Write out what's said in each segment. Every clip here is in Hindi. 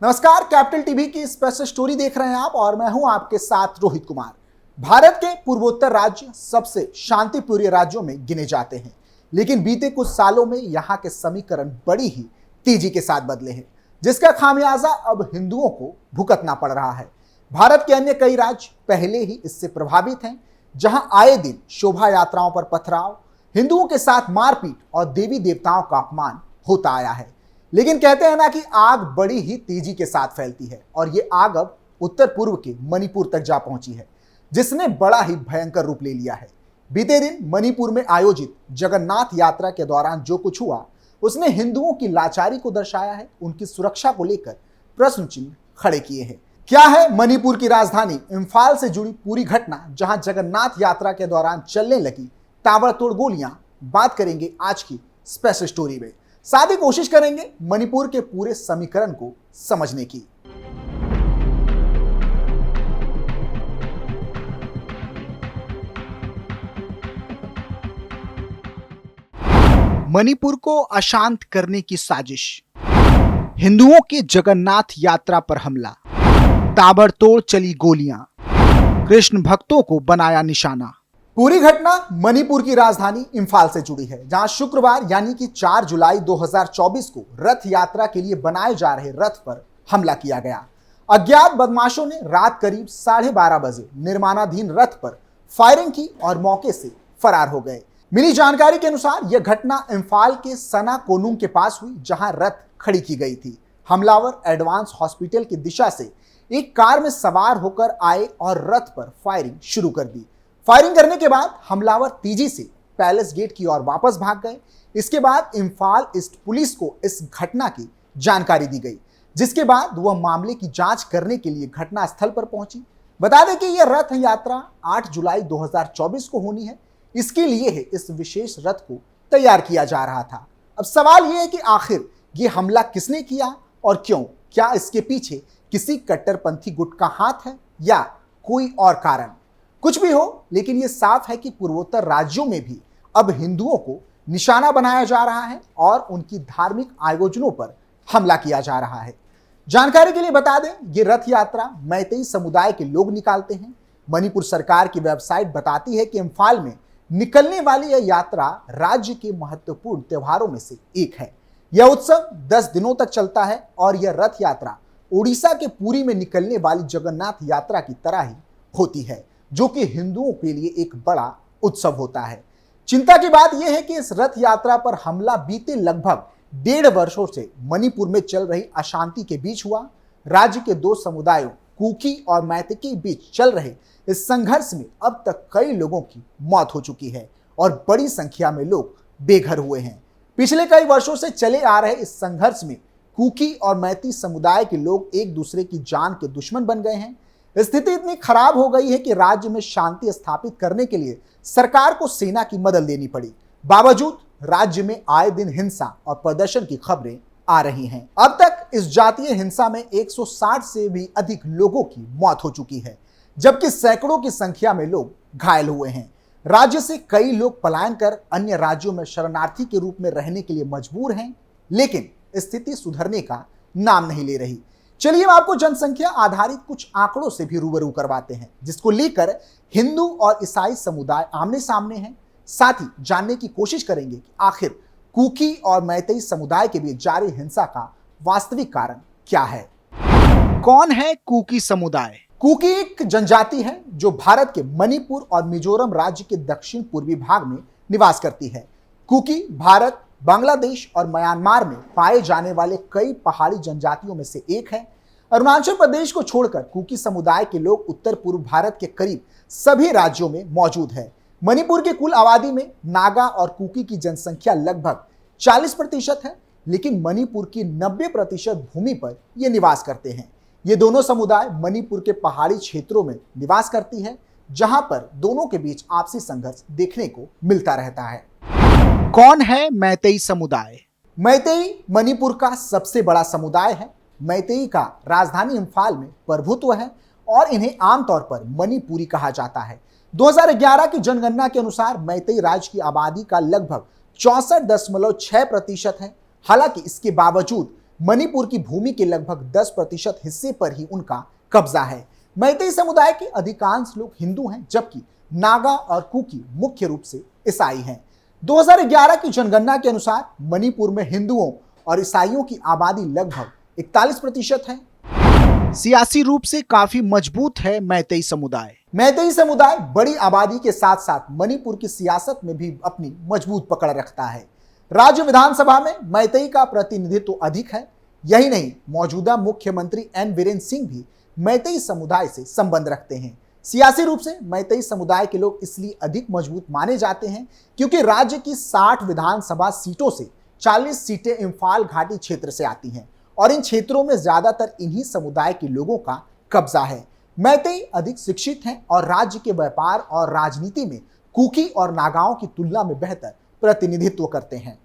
नमस्कार, कैपिटल टीवी की स्पेशल स्टोरी देख रहे हैं आप और मैं हूं आपके साथ रोहित कुमार। भारत के पूर्वोत्तर राज्य सबसे शांतिप्रिय राज्यों में गिने जाते हैं, लेकिन बीते कुछ सालों में यहां के समीकरण बड़ी ही तेजी के साथ बदले हैं, जिसका खामियाजा अब हिंदुओं को भुगतना पड़ रहा है। भारत के अन्य कई राज्य पहले ही इससे प्रभावित हैं, जहां आए दिन शोभा यात्राओं पर पथराव, हिंदुओं के साथ मारपीट और देवी देवताओं का अपमान होता आया है। लेकिन कहते हैं ना कि आग बड़ी ही तेजी के साथ फैलती है और ये आग अब उत्तर पूर्व के मणिपुर तक जा पहुंची है, जिसने बड़ा ही भयंकर रूप ले लिया है। बीते दिन मणिपुर में आयोजित जगन्नाथ यात्रा के दौरान जो कुछ हुआ, उसने हिंदुओं की लाचारी को दर्शाया है, उनकी सुरक्षा को लेकर प्रश्न चिन्ह खड़े किए हैं। क्या है मणिपुर की राजधानी इम्फाल से जुड़ी पूरी घटना, जहां जगन्नाथ यात्रा के दौरान चलने लगी ताबड़तोड़ गोलियां, बात करेंगे आज की स्पेशल स्टोरी में। साथ ही कोशिश करेंगे मणिपुर के पूरे समीकरण को समझने की। मणिपुर को अशांत करने की साजिश, हिंदुओं की जगन्नाथ यात्रा पर हमला, ताबड़तोड़ चली गोलियां, कृष्ण भक्तों को बनाया निशाना। पूरी घटना मणिपुर की राजधानी इम्फाल से जुड़ी है, जहां शुक्रवार यानी कि 4 जुलाई 2024 को रथ यात्रा के लिए बनाए जा रहे रथ पर हमला किया गया। अज्ञात बदमाशों ने रात करीब 12:30 बजे निर्माणाधीन रथ पर फायरिंग की और मौके से फरार हो गए। मिली जानकारी के अनुसार यह घटना इम्फाल के सना कोनुंग के पास हुई, जहां रथ खड़ी की गई थी। हमलावर एडवांस हॉस्पिटल की दिशा से एक कार में सवार होकर आए और रथ पर फायरिंग शुरू कर दी। फायरिंग करने के बाद हमलावर तेजी से पैलेस गेट की ओर वापस भाग गए। इसके बाद इम्फाल ईस्ट पुलिस को इस घटना की जानकारी दी गई, जिसके बाद वह मामले की जांच करने के लिए घटना स्थल पर पहुंची। बता दें कि यह रथ यात्रा 8 जुलाई 2024 को होनी है। इसके लिए इस विशेष रथ को तैयार किया जा रहा था। अब सवाल यह है कि आखिर ये हमला किसने किया और क्यों? क्या इसके पीछे किसी कट्टरपंथी गुट का हाथ है या कोई और कारण? कुछ भी हो, लेकिन यह साफ है कि पूर्वोत्तर राज्यों में भी अब हिंदुओं को निशाना बनाया जा रहा है और उनकी धार्मिक आयोजनों पर हमला किया जा रहा है। जानकारी के लिए बता दें, ये रथ यात्रा मैतेई समुदाय के लोग निकालते हैं। मणिपुर सरकार की वेबसाइट बताती है कि इम्फाल में निकलने वाली यह यात्रा राज्य के महत्वपूर्ण त्योहारों में से एक है। यह उत्सव 10 दिनों तक चलता है और यह रथ यात्रा उड़ीसा के पुरी में निकलने वाली जगन्नाथ यात्रा की तरह ही होती है, जो कि हिंदुओं के लिए एक बड़ा उत्सव होता है। चिंता की बात यह है कि इस रथ यात्रा पर हमला बीते लगभग 1.5 वर्षों से मणिपुर में चल रही अशांति के बीच हुआ। राज्य के 2 समुदायों कुकी और मैतेई के बीच चल रहे इस संघर्ष में अब तक कई लोगों की मौत हो चुकी है और बड़ी संख्या में लोग बेघर हुए हैं। पिछले कई वर्षों से चले आ रहे इस संघर्ष में कुकी और मैतेई समुदाय के लोग एक दूसरे की जान के दुश्मन बन गए हैं। स्थिति इतनी खराब हो गई है कि राज्य में शांति स्थापित करने के लिए सरकार को सेना की मदद लेनी पड़ी। बावजूद राज्य में आए दिन हिंसा और प्रदर्शन की खबरें आ रही हैं। अब तक इस जातीय हिंसा में 160 से भी अधिक लोगों की मौत हो चुकी है, जबकि सैकड़ों की संख्या में लोग घायल हुए हैं। राज्य से कई लोग पलायन कर अन्य राज्यों में शरणार्थी के रूप में रहने के लिए मजबूर हैं, लेकिन स्थिति सुधरने का नाम नहीं ले रही। चलिए हम आपको जनसंख्या आधारित कुछ आंकड़ों से भी रूबरू करवाते हैं, जिसको लेकर हिंदू और ईसाई समुदाय आमने सामने हैं। साथ ही जानने की कोशिश करेंगे कि आखिर कुकी और मैतेई समुदाय के बीच जारी हिंसा का वास्तविक कारण क्या है। कौन है कुकी समुदाय? कुकी एक जनजाति है जो भारत के मणिपुर और मिजोरम राज्य के दक्षिण पूर्वी भाग में निवास करती है। कुकी भारत, बांग्लादेश और म्यांमार में पाए जाने वाले कई पहाड़ी जनजातियों में से एक है। अरुणाचल प्रदेश को छोड़कर कुकी समुदाय के लोग उत्तर पूर्व भारत के करीब सभी राज्यों में मौजूद है। मणिपुर की कुल आबादी में नागा और कुकी की जनसंख्या लगभग 40% है, लेकिन मणिपुर की 90% भूमि पर ये निवास करते हैं। ये दोनों समुदाय मणिपुर के पहाड़ी क्षेत्रों में निवास करती है, जहां पर दोनों के बीच आपसी संघर्ष देखने को मिलता रहता है। कौन है मैतेई समुदाय? मैतेई मणिपुर का सबसे बड़ा समुदाय है। मैतेई का राजधानी इम्फाल में प्रभुत्व है और इन्हें आमतौर पर मणिपुरी कहा जाता है। 2011 की जनगणना के अनुसार मैतेई राज्य की आबादी का लगभग 64.6% है। हालांकि इसके बावजूद मणिपुर की भूमि के लगभग 10% हिस्से पर ही उनका कब्जा है। मैतेई समुदाय के अधिकांश लोग हिंदू हैं, जबकि नागा और कुकी मुख्य रूप से ईसाई हैं। 2011 की जनगणना के अनुसार मणिपुर में हिंदुओं और ईसाइयों की आबादी लगभग 41% है। सियासी रूप से काफी मजबूत है मैतेई समुदाय। मैतेई समुदाय बड़ी आबादी के साथ साथ मणिपुर की सियासत में भी अपनी मजबूत पकड़ रखता है। राज्य विधानसभा में मैतेई का प्रतिनिधित्व अधिक है। यही नहीं, मौजूदा मुख्यमंत्री एन बीरेन सिंह भी मैतेई समुदाय से संबंध रखते हैं। सियासी रूप से मैतेई समुदाय के लोग इसलिए अधिक मजबूत माने जाते हैं क्योंकि राज्य की 60 विधानसभा सीटों से 40 सीटें इम्फाल घाटी क्षेत्र से आती हैं और इन क्षेत्रों में ज्यादातर इन्हीं समुदाय के लोगों का कब्जा है। मैतेई अधिक शिक्षित हैं और राज्य के व्यापार और राजनीति में कुकी और नागाओं की तुलना में बेहतर प्रतिनिधित्व करते हैं।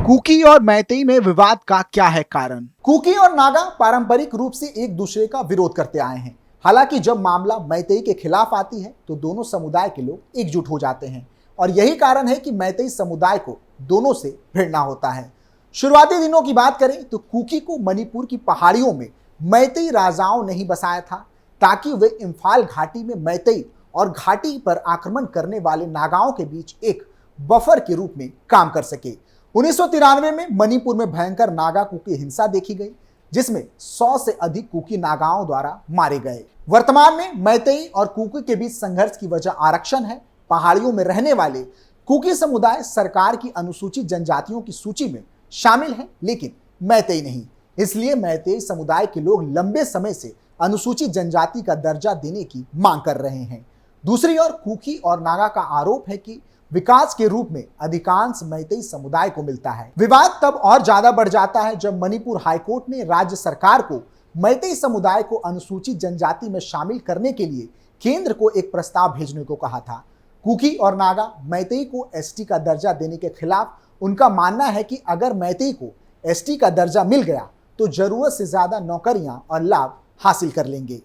कुकी और मैतेई में विवाद का क्या है कारण? कुकी और नागा पारंपरिक रूप से एक दूसरे का विरोध करते आए हैं। हालांकि जब मामला मैतेई के खिलाफ आती है तो दोनों समुदाय के लोग एकजुट हो जाते हैं और यही कारण है कि मैतेई समुदाय को दोनों से भिड़ना होता है। शुरुआती दिनों की बात करें तो कुकी को मणिपुर की पहाड़ियों में मैतेई राजाओं ने ही बसाया था ताकि वे इम्फाल घाटी में मैतेई और घाटी पर आक्रमण करने वाले नागाओं के बीच एक बफर के रूप में काम कर सके। 1993 में मणिपुर में भयंकर नागा कुकी हिंसा देखी गई, जिसमें 100 से अधिक कुकी नागाओं द्वारा मारे गए। वर्तमान में मैतेई और कुकी के बीच संघर्ष की वजह आरक्षण है। पहाड़ियों में रहने वाले कुकी समुदाय सरकार की अनुसूचित जनजातियों की सूची में शामिल है, लेकिन मैतेई नहीं। इसलिए मैतेई समुदाय के लोग लंबे समय से अनुसूचित जनजाति का दर्जा देने की मांग कर रहे हैं। दूसरी ओर कुकी और नागा का आरोप है कि विकास के रूप में अधिकांश मैतेई समुदाय को मिलता है। विवाद तब और ज्यादा बढ़ जाता है जब मणिपुर हाईकोर्ट ने राज्य सरकार को मैतेई समुदाय को अनुसूचित जनजाति में शामिल करने के लिए केंद्र को एक प्रस्ताव भेजने को कहा था। कुकी और नागा मैतेई को एसटी का दर्जा देने के खिलाफ। उनका मानना है कि अगर मैतेई को एसटी का दर्जा मिल गया तो जरूरत से ज्यादा नौकरियां और लाभ हासिल कर लेंगे।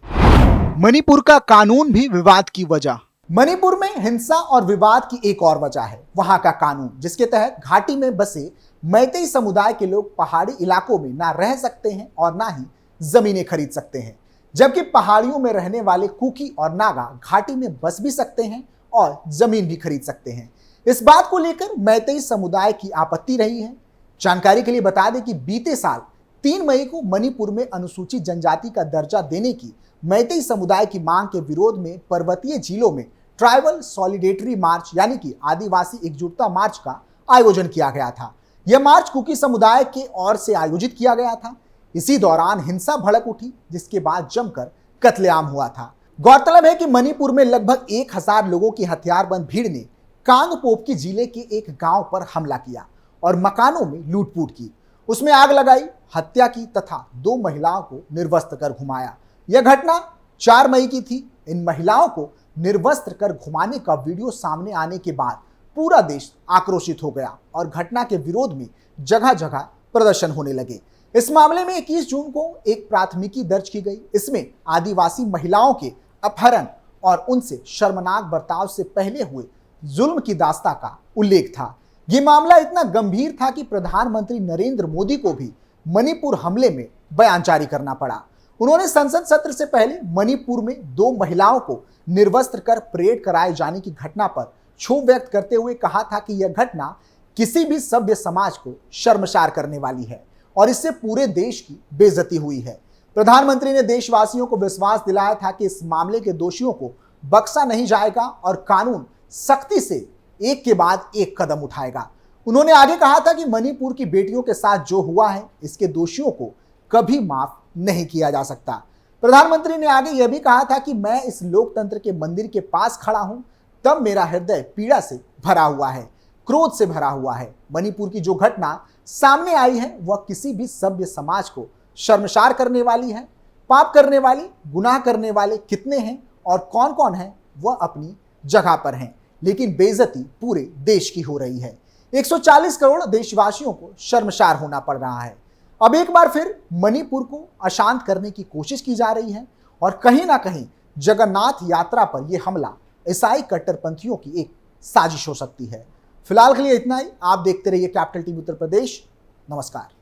मणिपुर का कानून भी विवाद की वजह। मणिपुर में हिंसा और विवाद की एक और वजह है वहां का कानून, जिसके तहत घाटी में बसे मैतेई समुदाय के लोग पहाड़ी इलाकों में ना रह सकते हैं और ना ही जमीनें खरीद सकते हैं, जबकि पहाड़ियों में रहने वाले कुकी और नागा घाटी में बस भी सकते हैं और जमीन भी खरीद सकते हैं। इस बात को लेकर मैतेई समुदाय की आपत्ति रही है। जानकारी के लिए बता दें कि बीते साल 3 मई को मणिपुर में अनुसूचित जनजाति का दर्जा देने की मैतेई समुदाय की मांग के विरोध में पर्वतीय जिलों में ट्राइबल सॉलिडेटरी मार्च यानी कि आदिवासी एकजुटता मार्च का आयोजन किया गया था। यह मार्च कुकी समुदाय के ओर से आयोजित किया गया था। इसी दौरान हिंसा भड़क उठी, जिसके बाद जमकर कत्लेआम हुआ था। गौरतलब है कि मणिपुर में लगभग 1000 लोगों की हथियारबंद भीड़ ने कांगपोपकी जिले के एक गांव पर हमला किया और मकानों में लूटपूट की, उसमें आग लगाई, हत्या की तथा 2 महिलाओं को निर्वस्त्र कर घुमाया। यह घटना 4 मई की थी। इन महिलाओं को निर्वस्त्र कर घुमाने का वीडियो सामने आने के बाद पूरा देश आक्रोशित हो गया और घटना के विरोध में जगह जगह प्रदर्शन होने लगे। इस मामले में 21 जून को एक प्राथमिकी दर्ज की गई। इसमें आदिवासी महिलाओं के अपहरण और उनसे शर्मनाक बर्ताव से पहले हुए जुल्म की दास्तां का उल्लेख था। यह मामला इतना गंभीर था कि प्रधानमंत्री नरेंद्र मोदी को भी मणिपुर हमले में बयान जारी करना पड़ा। उन्होंने संसद सत्र से पहले मणिपुर में 2 महिलाओं को निर्वस्त्र कर परेड कराए जाने की घटना पर क्षोभ व्यक्त करते हुए कहा था कि यह घटना किसी भी सभ्य समाज को शर्मसार करने वाली है और इससे पूरे देश की बेइज्जती हुई है। प्रधानमंत्री ने देशवासियों को विश्वास दिलाया था कि इस मामले के दोषियों को बख्शा नहीं जाएगा और कानून सख्ती से एक के बाद एक कदम उठाएगा। उन्होंने आगे कहा था कि मणिपुर की बेटियों के साथ जो हुआ है, इसके दोषियों को कभी माफ नहीं किया जा सकता। प्रधानमंत्री ने आगे यह भी कहा था कि मैं इस लोकतंत्र के मंदिर के पास खड़ा हूं, तब मेरा हृदय पीड़ा से भरा हुआ है, क्रोध से भरा हुआ है। मणिपुर की जो घटना सामने आई है वह किसी भी सभ्य समाज को शर्मसार करने वाली है। पाप करने वाले, गुनाह करने वाले कितने हैं और कौन कौन है वह अपनी जगह पर हैं, लेकिन बेइज्जती पूरे देश की हो रही है। 140 करोड़ देशवासियों को शर्मसार होना पड़ रहा है। अब एक बार फिर मणिपुर को अशांत करने की कोशिश की जा रही है और कहीं ना कहीं जगन्नाथ यात्रा पर यह हमला ईसाई कट्टरपंथियों की एक साजिश हो सकती है। फिलहाल के लिए इतना ही। आप देखते रहिए कैपिटल टीवी उत्तर प्रदेश। नमस्कार।